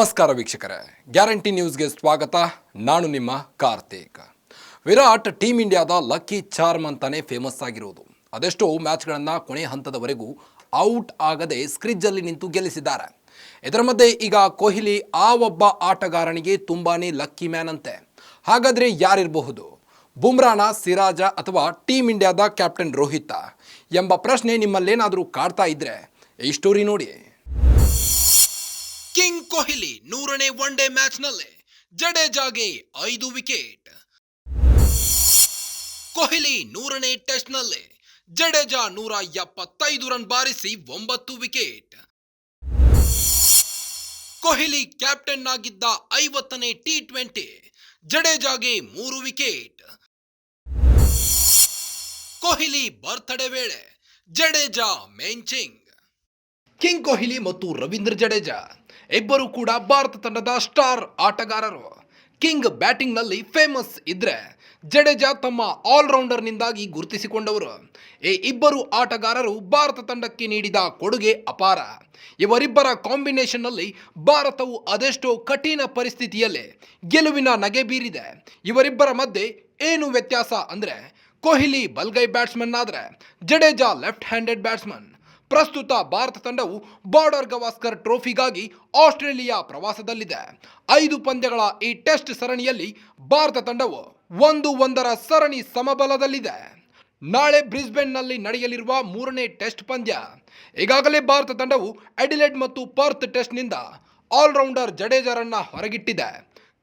ನಮಸ್ಕಾರ ವೀಕ್ಷಕರೇ, ಗ್ಯಾರಂಟಿ ನ್ಯೂಸ್ಗೆ ಸ್ವಾಗತ. ನಾನು ನಿಮ್ಮ ಕಾರ್ತಿಕ್. ವಿರಾಟ್ ಟೀಮ್ ಇಂಡಿಯಾದ ಲಕ್ಕಿ ಚಾರ್ಮ್ ಅಂತಾನೆ ಫೇಮಸ್ ಆಗಿರೋದು. ಅದೆಷ್ಟೋ ಮ್ಯಾಚ್ಗಳನ್ನು ಕೊನೆ ಹಂತದವರೆಗೂ ಔಟ್ ಆಗದೆ ಸ್ಕ್ರಿಜ್ಜಲ್ಲಿ ನಿಂತು ಗೆಲ್ಲಿಸಿದ್ದಾರೆ. ಇದರ ಮಧ್ಯೆ ಈಗ ಕೊಹ್ಲಿ ಆ ಒಬ್ಬ ಆಟಗಾರನಿಗೆ ತುಂಬಾನೇ ಲಕ್ಕಿ ಮ್ಯಾನ್ ಅಂತೆ. ಹಾಗಾದರೆ ಯಾರಿರಬಹುದು? ಬುಮ್ರಾನ, ಸಿರಾಜ ಅಥವಾ ಟೀಮ್ ಇಂಡಿಯಾದ ಕ್ಯಾಪ್ಟನ್ ರೋಹಿತ ಎಂಬ ಪ್ರಶ್ನೆ ನಿಮ್ಮಲ್ಲೇನಾದರೂ ಕಾಡ್ತಾ ಇದ್ರೆ ಈ ಸ್ಟೋರಿ ನೋಡಿ. ಕಿಂಗ್ ಕೊಹ್ಲಿ 100ನೇ ಒನ್-ಡೇ ಮ್ಯಾಚ್ನಲ್ಲಿ ಜಡೇಜಾಗೆ 5 ವಿಕೆಟ್. ಕೊಹ್ಲಿ 100ನೇ ಟೆಸ್ಟ್ನಲ್ಲಿ ಜಡೇಜಾ 175 ರನ್ ಬಾರಿಸಿ 9 ವಿಕೆಟ್. ಕೊಹ್ಲಿ ಕ್ಯಾಪ್ಟನ್ ಆಗಿದ್ದ 50ನೇ ಟಿ20 ಜಡೇಜಾಗೆ 3 ವಿಕೆಟ್. ಕೊಹ್ಲಿ ಬರ್ತ್ಡೇ ವೇಳೆ ಜಡೇಜಾ ಮೆಂಚಿಂಗ್. ಕಿಂಗ್ ಕೊಹ್ಲಿ ಮತ್ತು ರವೀಂದ್ರ ಜಡೇಜಾ ಇಬ್ಬರು ಕೂಡ ಭಾರತ ತಂಡದ ಸ್ಟಾರ್ ಆಟಗಾರರು. ಕಿಂಗ್ ಬ್ಯಾಟಿಂಗ್ನಲ್ಲಿ ಫೇಮಸ್ ಇದ್ರೆ ಜಡೇಜಾ ತಮ್ಮ ಆಲ್ರೌಂಡರ್ನಿಂದಾಗಿ ಗುರುತಿಸಿಕೊಂಡವರು. ಈ ಇಬ್ಬರು ಆಟಗಾರರು ಭಾರತ ತಂಡಕ್ಕೆ ನೀಡಿದ ಕೊಡುಗೆ ಅಪಾರ. ಇವರಿಬ್ಬರ ಕಾಂಬಿನೇಷನ್ನಲ್ಲಿ ಭಾರತವು ಅದೆಷ್ಟೋ ಕಠಿಣ ಪರಿಸ್ಥಿತಿಯಲ್ಲೇ ಗೆಲುವಿನ ನಗೆ ಬೀರಿದೆ. ಇವರಿಬ್ಬರ ಮಧ್ಯೆ ಏನು ವ್ಯತ್ಯಾಸ ಅಂದರೆ, ಕೊಹ್ಲಿ ಬಲ್ಗೈ ಬ್ಯಾಟ್ಸ್ಮನ್ ಆದರೆ ಜಡೇಜಾ ಲೆಫ್ಟ್ ಹ್ಯಾಂಡೆಡ್ ಬ್ಯಾಟ್ಸ್ಮನ್. ಪ್ರಸ್ತುತ ಭಾರತ ತಂಡವು ಬಾರ್ಡರ್ ಗವಾಸ್ಕರ್ ಟ್ರೋಫಿಗಾಗಿ ಆಸ್ಟ್ರೇಲಿಯಾ ಪ್ರವಾಸದಲ್ಲಿದೆ. 5 ಪಂದ್ಯಗಳ ಈ ಟೆಸ್ಟ್ ಸರಣಿಯಲ್ಲಿ ಭಾರತ ತಂಡವು 1-1 ಸರಣಿ ಸಮಬಲದಲ್ಲಿದೆ. ನಾಳೆ ಬ್ರಿಸ್ಬೇನ್ನಲ್ಲಿ ನಡೆಯಲಿರುವ 3ನೇ ಟೆಸ್ಟ್ ಪಂದ್ಯ. ಈಗಾಗಲೇ ಭಾರತ ತಂಡವು ಅಡಿಲೇಡ್ ಮತ್ತು ಪರ್ತ್ ಟೆಸ್ಟ್ನಿಂದ ಆಲ್ರೌಂಡರ್ ಜಡೇಜಾರನ್ನ ಹೊರಗಿಟ್ಟಿದೆ.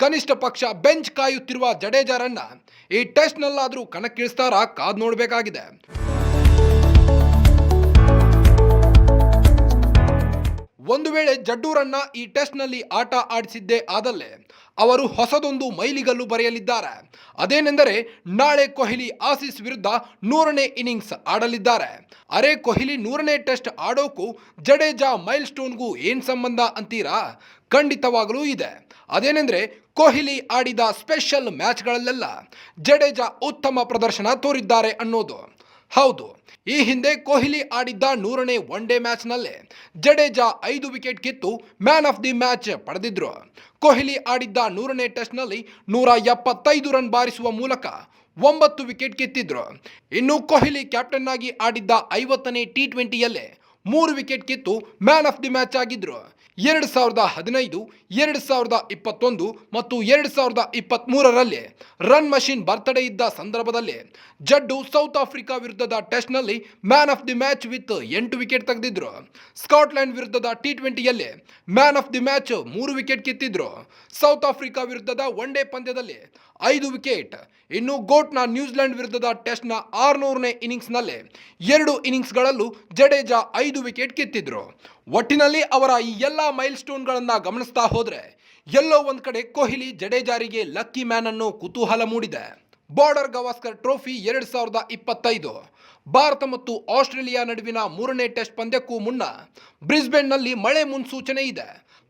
ಕನಿಷ್ಠ ಪಕ್ಷ ಬೆಂಚ್ ಕಾಯುತ್ತಿರುವ ಜಡೇಜಾರನ್ನ ಈ ಟೆಸ್ಟ್ನಲ್ಲಾದರೂ ಕಣಕ್ಕಿಳಿಸ್ತಾರಾ ಕಾದು ನೋಡಬೇಕಾಗಿದೆ. ಒಂದು ವೇಳೆ ಜಡ್ಡೂರನ್ನ ಈ ಟೆಸ್ಟ್ನಲ್ಲಿ ಆಟ ಆಡಿಸಿದ್ದೇ ಆದಲ್ಲೇ ಅವರು ಹೊಸದೊಂದು ಮೈಲಿಗಲ್ಲು ಬರೆಯಲಿದ್ದಾರೆ. ಅದೇನೆಂದರೆ, ನಾಳೆ ಕೊಹ್ಲಿ ಆಸೀಸ್ ವಿರುದ್ಧ 100ನೇ ಇನ್ನಿಂಗ್ಸ್ ಆಡಲಿದ್ದಾರೆ. ಅರೆ, ಕೊಹ್ಲಿ 100ನೇ ಟೆಸ್ಟ್ ಆಡೋಕ್ಕೂ ಜಡೇಜಾ ಮೈಲ್ ಸ್ಟೋನ್ಗೂ ಏನು ಸಂಬಂಧ ಅಂತೀರಾ? ಖಂಡಿತವಾಗಲೂ ಇದೆ. ಅದೇನೆಂದರೆ, ಕೊಹ್ಲಿ ಆಡಿದ ಸ್ಪೆಷಲ್ ಮ್ಯಾಚ್ಗಳಲ್ಲೆಲ್ಲ ಜಡೇಜಾ ಉತ್ತಮ ಪ್ರದರ್ಶನ ತೋರಿದ್ದಾರೆ ಅನ್ನೋದು. ಹೌದು, ಈ ಹಿಂದೆ ಕೊಹ್ಲಿ ಆಡಿದ್ದ 100ನೇ ಒನ್-ಡೇ ಮ್ಯಾಚ್ನಲ್ಲೇ ಜಡೇಜಾ 5 ವಿಕೆಟ್ ಕಿತ್ತು ಮ್ಯಾನ್ ಆಫ್ ದಿ ಮ್ಯಾಚ್ ಪಡೆದಿದ್ರು. ಕೊಹ್ಲಿ ಆಡಿದ್ದ 100ನೇ ಟೆಸ್ಟ್ನಲ್ಲಿ 175 ರನ್ ಬಾರಿಸುವ ಮೂಲಕ 9 ವಿಕೆಟ್ ಕಿತ್ತಿದ್ರು. ಇನ್ನು ಕೊಹ್ಲಿ ಕ್ಯಾಪ್ಟನ್ ಆಗಿ ಆಡಿದ್ದ 50ನೇ ಟಿ20ಯಲ್ಲೇ 3 ವಿಕೆಟ್ ಕಿತ್ತು ಮ್ಯಾನ್ ಆಫ್ ದಿ ಮ್ಯಾಚ್ ಆಗಿದ್ರು. 2015, 2021 ಮತ್ತು 2023ರಲ್ಲಿ ರನ್ ಮಷಿನ್ ಬರ್ತ್ಡೇ ಇದ್ದ ಸಂದರ್ಭದಲ್ಲಿ ಜಡ್ಡು ಸೌತ್ ಆಫ್ರಿಕಾ ವಿರುದ್ಧದ ಟೆಸ್ಟ್ನಲ್ಲಿ man of the match with 8 wicket ತೆಗೆದಿದ್ರು. ಸ್ಕಾಟ್ಲೆಂಡ್ ವಿರುದ್ಧದ ಟಿ20ಯಲ್ಲಿ man of the match 3 wicket ಕಿತ್ತಿದ್ರು. ಸೌತ್ ಆಫ್ರಿಕಾ ವಿರುದ್ಧದ ಒನ್-ಡೇ ಪಂದ್ಯದಲ್ಲಿ 5 ವಿಕೆಟ್. ಇನ್ನು ಗೋಟ್ನ ನ್ಯೂಜಿಲೆಂಡ್ ವಿರುದ್ಧದ ಟೆಸ್ಟ್ನ 600ನೇ ಇನ್ನಿಂಗ್ಸ್ನಲ್ಲಿ 2 ಇನ್ನಿಂಗ್ಸ್ಗಳಲ್ಲೂ ಜಡೇಜಾ 5 ವಿಕೆಟ್ ಕಿತ್ತಿದ್ರು. ಒಟ್ಟಿನಲ್ಲಿ ಅವರ ಈ ಎಲ್ಲ ಮೈಲ್ ಸ್ಟೋನ್ಗಳನ್ನು ಗಮನಿಸ್ತಾ ಹೋದ್ರೆ ಎಲ್ಲೋ ಒಂದು ಕಡೆ ಕೊಹ್ಲಿ ಜಡೇಜಾರಿಗೆ ಲಕ್ಕಿ ಮ್ಯಾನ್ ಅನ್ನೋ ಕುತೂಹಲ ಮೂಡಿದೆ. ಬಾರ್ಡರ್ ಗವಾಸ್ಕರ್ ಟ್ರೋಫಿ 2025 ಭಾರತ ಮತ್ತು ಆಸ್ಟ್ರೇಲಿಯಾ ನಡುವಿನ 3ನೇ ಟೆಸ್ಟ್ ಪಂದ್ಯಕ್ಕೂ ಮುನ್ನ ಬ್ರಿಸ್ಬೇನ್ನಲ್ಲಿ ಮಳೆ ಮುನ್ಸೂಚನೆ ಇದೆ.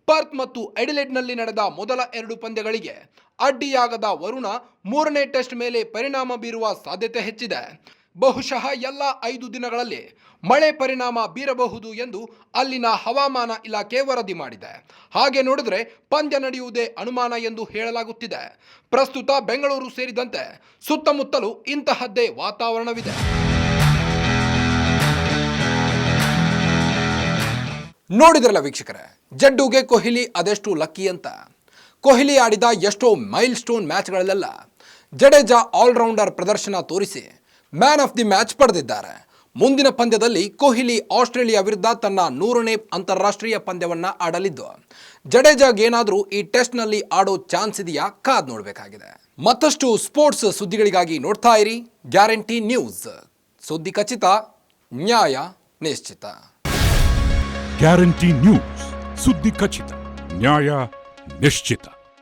ಪರ್ತ್ ಮತ್ತು ಅಡಿಲೇಡ್ನಲ್ಲಿ ನಡೆದ ಮೊದಲ 2 ಪಂದ್ಯಗಳಿಗೆ ಅಡ್ಡಿಯಾಗದ ವರುಣ 3ನೇ ಟೆಸ್ಟ್ ಮೇಲೆ ಪರಿಣಾಮ ಬೀರುವ ಸಾಧ್ಯತೆ ಹೆಚ್ಚಿದೆ. ಬಹುಶಃ ಎಲ್ಲ 5 ದಿನಗಳಲ್ಲಿ ಮಳೆ ಪರಿಣಾಮ ಬೀರಬಹುದು ಎಂದು ಅಲ್ಲಿನ ಹವಾಮಾನ ಇಲಾಖೆ ವರದಿ ಮಾಡಿದೆ. ಹಾಗೆ ನೋಡಿದ್ರೆ ಪಂದ್ಯ ನಡೆಯುವುದೇ ಅನುಮಾನ ಎಂದು ಹೇಳಲಾಗುತ್ತಿದೆ. ಪ್ರಸ್ತುತ ಬೆಂಗಳೂರು ಸೇರಿದಂತೆ ಸುತ್ತಮುತ್ತಲೂ ಇಂತಹದ್ದೇ ವಾತಾವರಣವಿದೆ. ನೋಡಿದ್ರಲ್ಲ ವೀಕ್ಷಕರೇ, ಜಡ್ಡುಗೆ ಕೊಹ್ಲಿ ಅದೆಷ್ಟು ಲಕ್ಕಿ ಅಂತ. ಕೊಹ್ಲಿ ಆಡಿದ ಎಷ್ಟೋ ಮೈಲ್ ಸ್ಟೋನ್ ಮ್ಯಾಚ್ಗಳಲ್ಲೆಲ್ಲ ಜಡೇಜಾ ಆಲ್ರೌಂಡರ್ ಪ್ರದರ್ಶನ ತೋರಿಸಿ ಮ್ಯಾನ್ ಆಫ್ ದಿ ಮ್ಯಾಚ್ ಪಡೆದಿದ್ದಾರೆ. ಮುಂದಿನ ಪಂದ್ಯದಲ್ಲಿ ಕೊಹ್ಲಿ ಆಸ್ಟ್ರೇಲಿಯಾ ವಿರುದ್ಧ ತನ್ನ 100ನೇ ಅಂತಾರಾಷ್ಟ್ರೀಯ ಪಂದ್ಯವನ್ನು ಆಡಲಿದ್ದು, ಜಡೇಜಾಗೇನಾದರೂ ಈ ಟೆಸ್ಟ್ನಲ್ಲಿ ಆಡೋ ಚಾನ್ಸ್ ಇದೆಯಾ ಕಾದ್ ನೋಡಬೇಕಾಗಿದೆ. ಮತ್ತಷ್ಟು ಸ್ಪೋರ್ಟ್ಸ್ ಸುದ್ದಿಗಳಿಗಾಗಿ ನೋಡ್ತಾ ಇರಿ ಗ್ಯಾರಂಟಿ ನ್ಯೂಸ್. ಸುದ್ದಿ ಖಚಿತ, ನ್ಯಾಯ ನಿಶ್ಚಿತ. ಗ್ಯಾರಂಟಿ ನ್ಯೂಸ್, ಸುದ್ದಿ ಖಚಿತ, ನ್ಯಾಯ ನಿಶ್ಚಿತ.